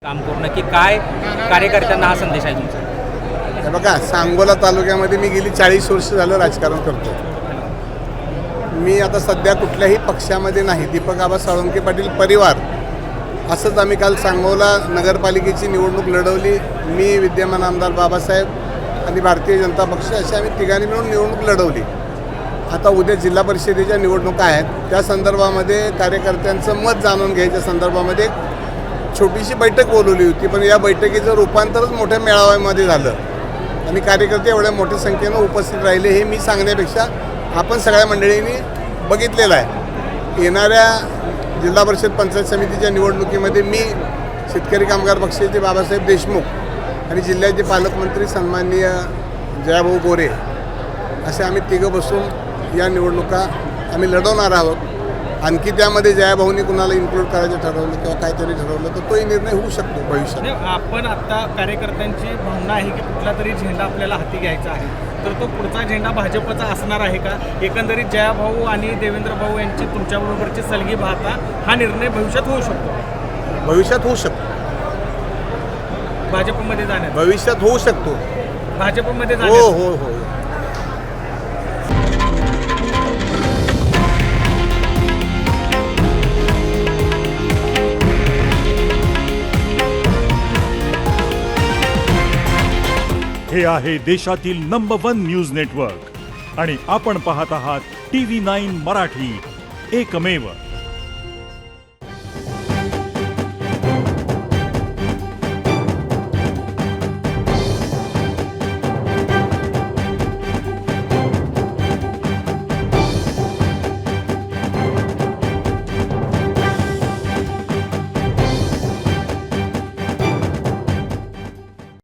काम करू की काय कार्यकर्त्यांना हा संदेश आहे तुमचा? हे बघा, सांगोला तालुक्यामध्ये मी गेली 40 वर्ष झालं राजकारण करतो. मी आता सध्या कुठल्याही पक्षामध्ये नाही. दीपक आबा साळुंखे पाटील परिवार असंच आम्ही काल सांगोला नगरपालिकेची निवडणूक लढवली. मी, विद्यमान आमदार बाबासाहेब आणि भारतीय जनता पक्ष अशी आम्ही तिघांनी मिळून निवडणूक लढवली. आता उद्या जिल्हा परिषदेच्या निवडणुका आहेत. त्या संदर्भामध्ये कार्यकर्त्यांचं मत जाणून घ्यायच्या संदर्भामध्ये एक छोटीशी बैठक बोलवली होती. पण या बैठकीचं रूपांतरच मोठ्या मेळाव्यामध्ये झालं आणि कार्यकर्ते एवढ्या मोठ्या संख्येनं उपस्थित राहिले हे मी सांगण्यापेक्षा आपण सगळ्या मंडळींनी बघितलेलं आहे. येणाऱ्या जिल्हा परिषद पंचायत समितीच्या निवडणुकीमध्ये मी, शेतकरी कामगार पक्षाचे बाबासाहेब देशमुख आणि जिल्ह्याचे पालकमंत्री सन्माननीय जयाभाऊ गोरे असे आम्ही तिघं बसून या निवडणुका आम्ही लढवणार आहोत. आणखी त्यामध्ये जयाभाऊनी कुणाला इन्क्लूड करायचं ठरवलं किंवा काहीतरी ठरवलं तर तोही निर्णय होऊ शकतो भविष्यात. आपण आता कार्यकर्त्यांची भावना आहे की कुठला तरी झेंडा आपल्याला हाती घ्यायचा आहे, तर तो पुढचा झेंडा भाजपचा असणार आहे का? एकंदरीत जयाभाऊ आणि देवेंद्र भाऊ यांची तुमच्याबरोबरची सलगी पाहता हा निर्णय भविष्यात होऊ शकतो. भविष्यात होऊ शकतो. भाजपमध्ये जाण्यात भविष्यात होऊ शकतो. भाजपमध्ये हो जाण्यात हो हो. हे आहे देशातील नंबर 1 न्यूज नेटवर्क आणि आपण पाहत आहात TV9 मराठी, एकमेव.